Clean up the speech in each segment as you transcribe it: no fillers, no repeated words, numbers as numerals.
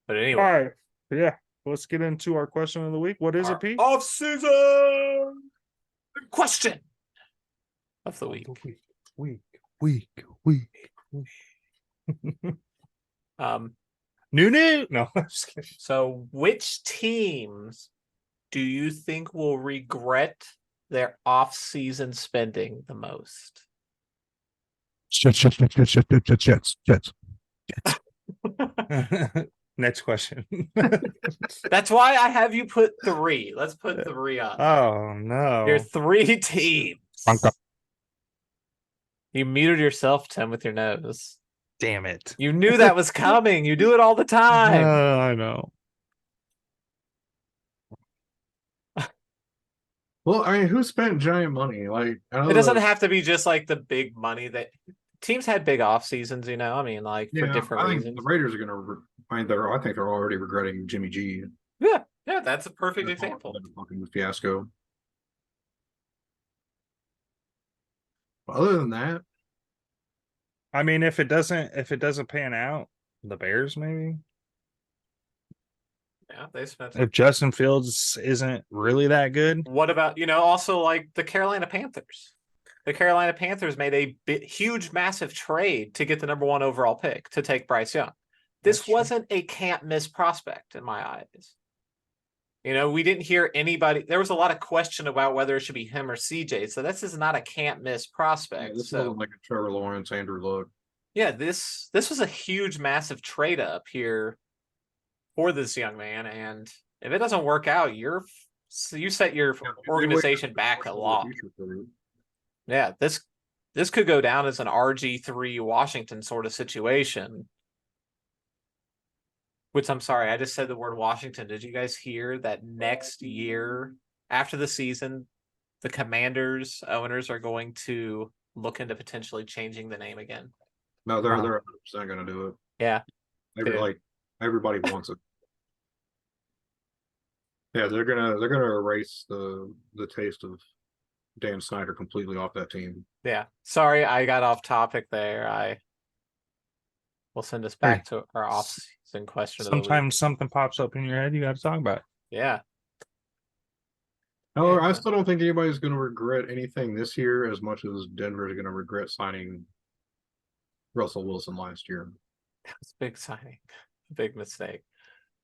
But All anyway, right. Yeah. Let's get into our question of the week. What is it, our Pete? off-season question of the week. Week. New. No, I'm just kidding. So, which teams do you think will regret their off-season spending the most? Jets. Next question. That's why I have you put 3. Let's put 3 on there. Oh no. Your 3 teams. You muted yourself, Tim, with your nose. Damn it. You knew that was coming. You do it all the time. I know. Well, I mean, who spent giant money? Like, It doesn't have to be just like the big money that teams had big off seasons, you know. I mean, like for different I think reasons. the Raiders are going to. I think they're already regretting Jimmy G. Yeah, that's a perfect example. Fucking fiasco. But other than that, I mean, if it doesn't pan out, the Bears maybe. Yeah, they spent. If Justin Fields isn't really that good, what about also like the Carolina Panthers? The Carolina Panthers made a huge, massive trade to get the number 1 overall pick to take Bryce Young. This wasn't a can't miss prospect in my eyes. We didn't hear anybody. There was a lot of question about whether it should be him or CJ. So this is not a can't miss prospect. Yeah, this wasn't like a Trevor Lawrence, Andrew Luck. Yeah, this was a huge, massive trade up here for this young man, and if it doesn't work out, you set your organization back a lot. Yeah, this could go down as an RG3 Washington sort of situation. Which I'm sorry, I just said the word Washington. Did you guys hear that next year, after the season, the Commanders owners are going to look into potentially changing the name again? No, they're 100% going to do it. Yeah, everybody wants it. Yeah, they're gonna erase the taste of Dan Snyder completely off that team. Yeah, sorry, I got off topic there. We'll send us back to our off-season question. Sometimes something pops up in your head, you got to talk about it. Yeah. However, I still don't think anybody's going to regret anything this year as much as Denver is going to regret signing Russell Wilson last year. That was a big signing, a big mistake.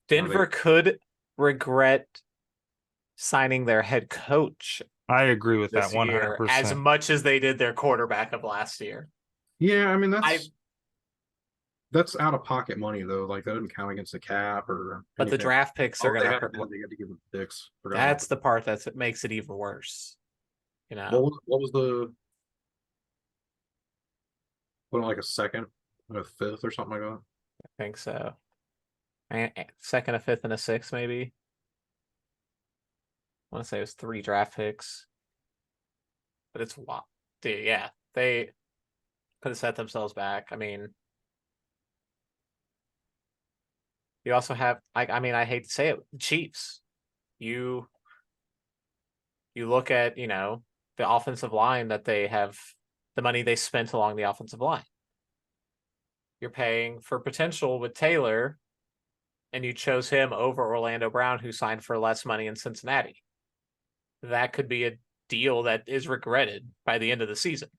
Denver could regret signing their head coach. I agree with that 100%. As much as they did their quarterback of last year. Yeah, I mean that's out of pocket money though. Like that doesn't count against the cap or. But the draft picks are going to hurt. They had to give them picks. That's the part that makes it even worse. What was the? What, like a second, a fifth, or something like that? I think so. Second, a fifth, and a sixth, maybe. I want to say it was 3 draft picks. But it's wild. Dude, yeah. They could have set themselves back. I mean, you also have, I hate to say it, the Chiefs. You look at, the offensive line that they have, the money they spent along the offensive line. You're paying for potential with Taylor, and you chose him over Orlando Brown, who signed for less money in Cincinnati. That could be a deal that is regretted by the end of the season.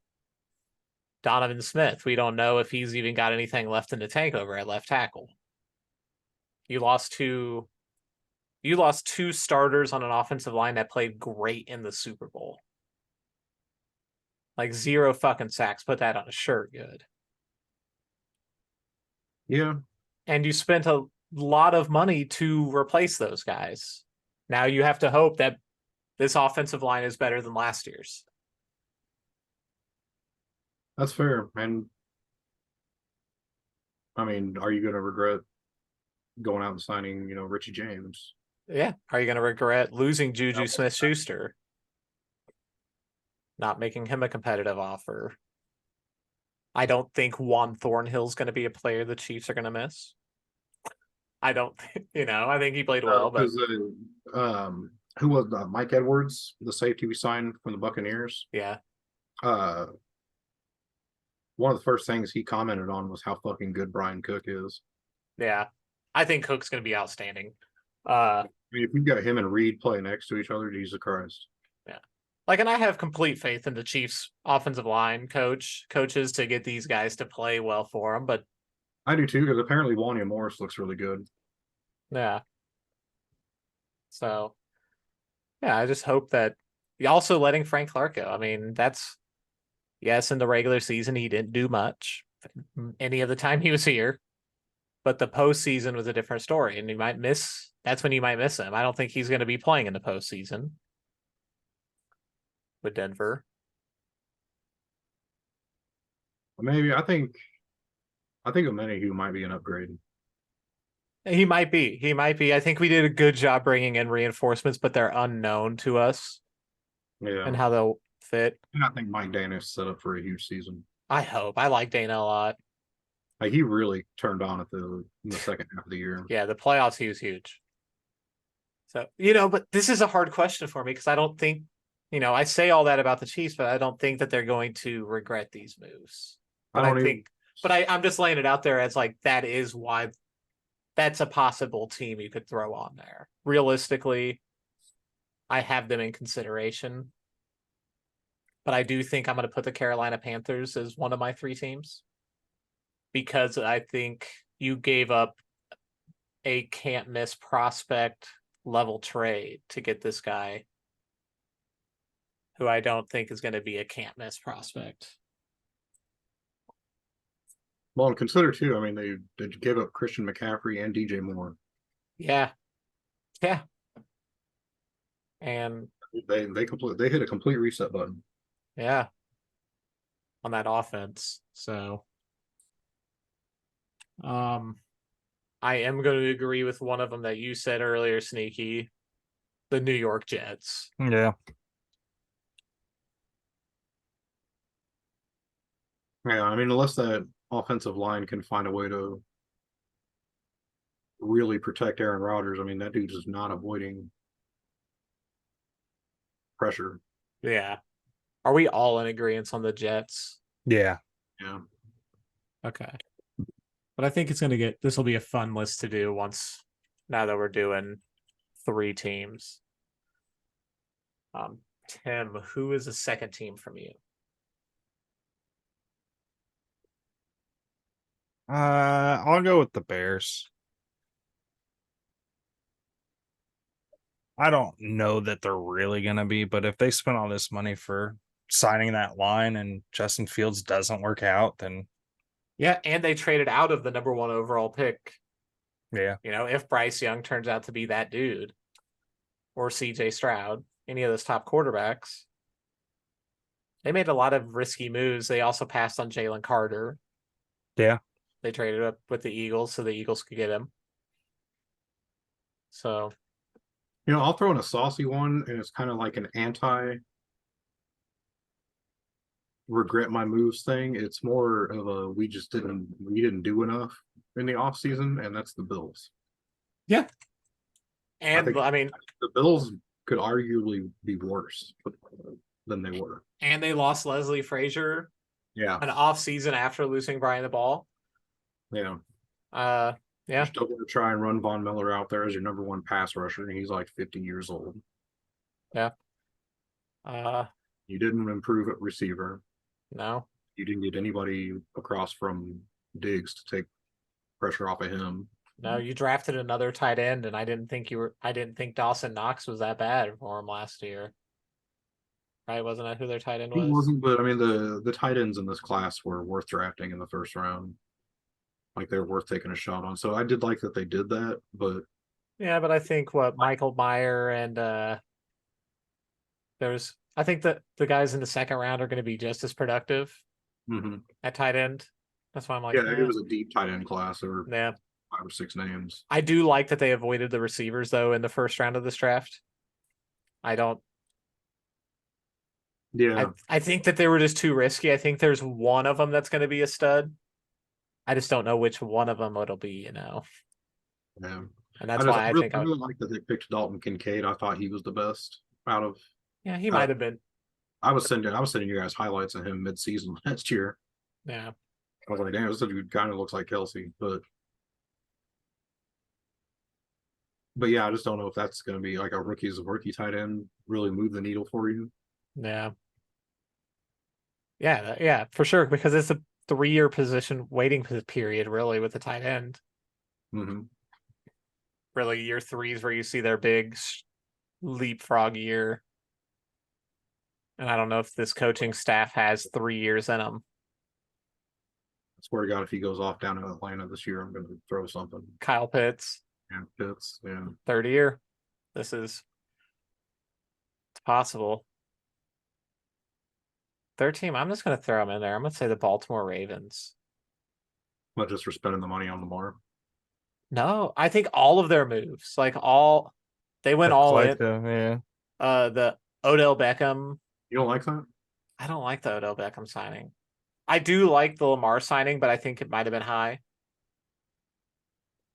Donovan Smith, we don't know if he's even got anything left in the tank over at left tackle. You lost two starters on an offensive line that played great in the Super Bowl. Like 0 fucking sacks. Put that on a shirt, good. Yeah. And you spent a lot of money to replace those guys. Now you have to hope that this offensive line is better than last year's. That's fair. And I mean, are you going to regret going out and signing, Richie James? Yeah. Are you going to regret losing Juju Smith-Schuster? Not making him a competitive offer. I don't think Juan Thornhill's going to be a player the Chiefs are going to miss. I don't think, I think he played well. But who was Mike Edwards, the safety we signed from the Buccaneers? Yeah. One of the first things he commented on was how fucking good Brian Cook is. Yeah. I think Cook's going to be outstanding. I mean, if you've got him and Reed playing next to each other, Jesus Christ. Like, and I have complete faith in the Chiefs' offensive line coaches to get these guys to play well for them. But I do too, because apparently Wanya Morris looks really good. yeah, so yeah, I just hope that also letting Frank Clark go. I mean, that's yes, in the regular season he didn't do much any of the time he was here, but the postseason was a different story, and you might miss. That's when you might miss him. I don't think he's going to be playing in the postseason with Denver. Maybe I think Omenihu might be an upgrade. He might be. He might be. I think we did a good job bringing in reinforcements, but they're unknown to us Yeah, and how they'll fit. and I think Mike Daniels set up for a huge season. I hope. I like Dana a lot. Like he really turned on in the second half of the year. Yeah, the playoffs, he was huge. So, but this is a hard question for me because I don't think, I say all that about the Chiefs, but I don't think that they're going to regret these moves. But I don't even. I'm just laying it out there as like, that is why that's a possible team you could throw on there. Realistically, I have them in consideration. But I do think I'm going to put the Carolina Panthers as one of my 3 teams. Because I think you gave up a can't miss prospect level trade to get this guy who I don't think is going to be a can't miss prospect. Well, and consider too. I mean, they gave up Christian McCaffrey and DJ Moore. Yeah. And They hit a complete reset button. yeah, on that offense. So, I am going to agree with one of them that you said earlier, Sneaky, the New York Jets. Yeah. Yeah, I mean, unless that offensive line can find a way to really protect Aaron Rodgers, I mean, that dude is not avoiding pressure. Yeah. Are we all in agreement on the Jets? Yeah. Yeah. Okay. But I think this will be a fun list to do now that we're doing 3 teams. Tim, who is the second team from you? I'll go with the Bears. I don't know that they're really gonna be, but if they spend all this money for signing that line and Justin Fields doesn't work out, then Yeah, and they traded out of the number 1 overall pick. yeah. If Bryce Young turns out to be that dude, or CJ Stroud, any of those top quarterbacks, they made a lot of risky moves. They also passed on Jalen Carter. Yeah. They traded up with the Eagles so the Eagles could get him. So, I'll throw in a saucy one, and it's kind of like an anti regret my moves thing. It's more of a we didn't do enough in the off season, and that's the Bills. yeah. And I mean, the Bills could arguably be worse than they were. And they lost Leslie Frazier. Yeah. An off season after losing Brian the Ball. Yeah. Yeah. You're still going to try and run Von Miller out there as your number 1 pass rusher, and he's like 50 years old. Yeah. You didn't improve at receiver. No. You didn't get anybody across from Diggs to take pressure off of him. No, you drafted another tight end, and I didn't think Dawson Knox was that bad for him last year. Right? Wasn't that who their tight end was? He wasn't, but I mean the tight ends in this class were worth drafting in the first round. Like they're worth taking a shot on. So I did like that they did that, but yeah, but I think Michael Meyer and I think that the guys in the second round are going to be just as productive at tight end. That's why I'm like, it was a deep tight end class. There were 5 or 6 names. I do like that they avoided the receivers though in the first round of this draft. I don't. Yeah, I think that they were just too risky. I think there's one of them that's going to be a stud. I just don't know which one of them it'll be. Yeah, and that's why I think I really like that they picked Dalton Kincaid. I thought he was the best out of. Yeah, he might have been. I was sending you guys highlights of him mid-season last year. Yeah, I was like, damn, this dude kind of looks like Kelsey, but But yeah, I just don't know if that's going to be like a rookie tight end really move the needle for you. Yeah. Yeah, for sure. Because it's a 3-year position waiting period, really, with the tight end. Mm-hmm. Really, year 3s where you see their big leapfrog year. And I don't know if this coaching staff has 3 years in them. I swear to God, if he goes off down in Atlanta this year, I'm going to throw something. Kyle Pitts, And Pitts, yeah. 3rd year. This is possible. 3rd team, I'm just going to throw him in there. I'm going to say the Baltimore Ravens. Not just for spending the money on Lamar. No, I think all of their moves, they went all in. Yeah. The Odell Beckham. You don't like that? I don't like the Odell Beckham signing. I do like the Lamar signing, but I think it might have been high.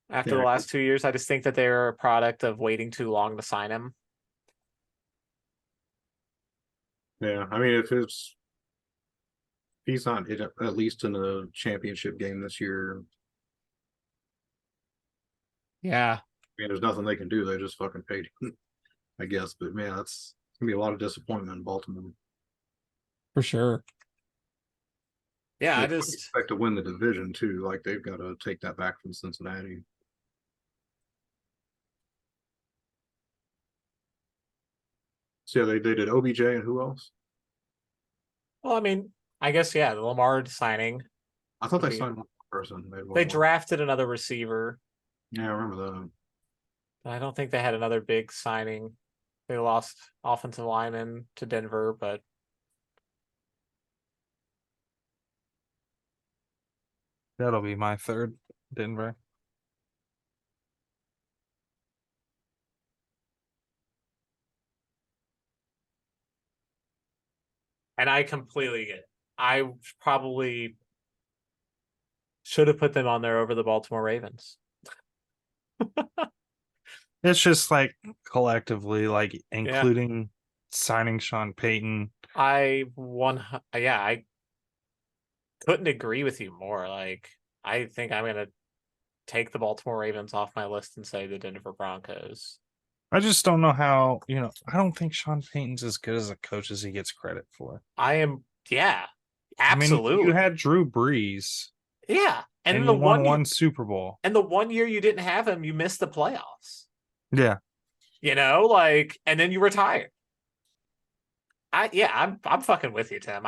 After the last 2 years, I just think that they're a product of waiting too long to sign him. Yeah, I mean, if he's not at least in a championship game this year, Yeah, I mean, there's nothing they can do. They just fucking paid him, I guess. But man, that's gonna be a lot of disappointment in Baltimore. for sure. Yeah, I They just expect to win the division too. Like they've got to take that back from Cincinnati. So yeah, they did OBJ and who else? well, I mean, I guess yeah, the Lamar signing. I thought they Okay. signed one person. They drafted another receiver. Yeah, I remember that. I don't think they had another big signing. They lost offensive lineman to Denver, but That'll be my 3rd, Denver. and I completely get it. I probably should have put them on there over the Baltimore Ravens. It's just like collectively, like including signing Sean Payton. I couldn't agree with you more. Like, I think I'm gonna take the Baltimore Ravens off my list and say the Denver Broncos. I just don't know how, I don't think Sean Payton's as good as a coach as he gets credit for. Absolutely. I mean, you had Drew Brees. Yeah. And you won one Super Bowl. And the 1 year you didn't have him, you missed the playoffs. Yeah. And then you retired. I'm fucking with you, Tim.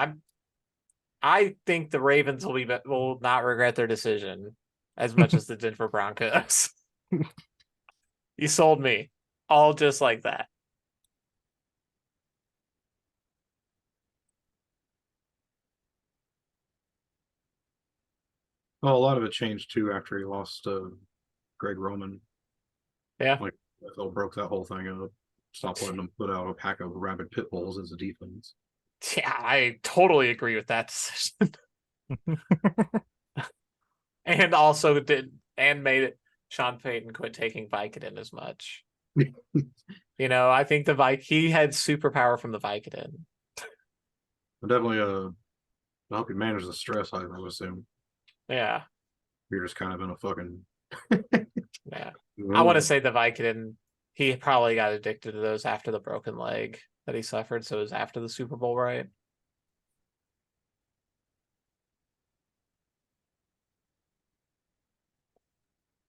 I think the Ravens will not regret their decision as much as the Denver Broncos. You sold me. All just like that. Well, a lot of it changed too after he lost Greg Roman. Yeah. Like NFL broke that whole thing up. Stop letting them put out a pack of rabid pit bulls as a defense. Yeah, I totally agree with that decision. And also made it Sean Payton quit taking Vicodin as much. I think he had superpower from the Vicodin. Definitely help you manage the stress, I would assume. Yeah. You're just kind of in a fucking yeah. I want to say the Vicodin, he probably got addicted to those after the broken leg that he suffered, so it was after the Super Bowl, right?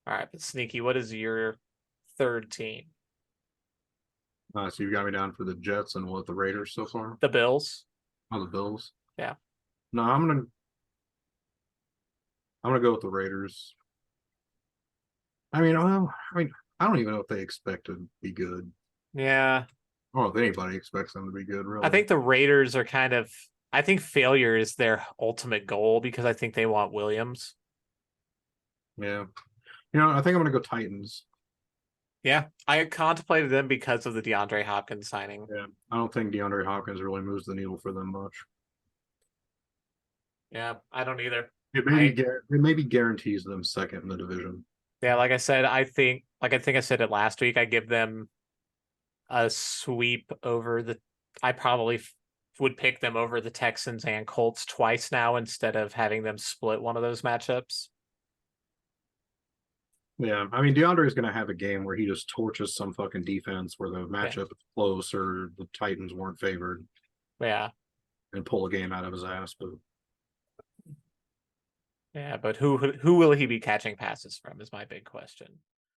All right, but Sneaky, what is your 3rd team? So you got me down for the Jets and the Raiders so far? The Bills. Oh, the Bills? Yeah. No, I'm gonna go with the Raiders. I mean, I don't even know if they expect to be good. Yeah. I don't know if anybody expects them to be good, really. I think the Raiders are I think failure is their ultimate goal because I think they want Williams. Yeah. I think I'm gonna go Titans. Yeah, I contemplated them because of the DeAndre Hopkins signing. Yeah, I don't think DeAndre Hopkins really moves the needle for them much. Yeah, I don't either. It maybe guarantees them second in the division. Yeah, like I said, I think I said it last week. I give them a sweep over I probably would pick them over the Texans and Colts twice now instead of having them split one of those matchups. Yeah, I mean DeAndre is going to have a game where he just torches some fucking defense where the matchup is close or the Titans weren't favored Yeah. and pull a game out of his ass. But Yeah, but who will he be catching passes from is my big question.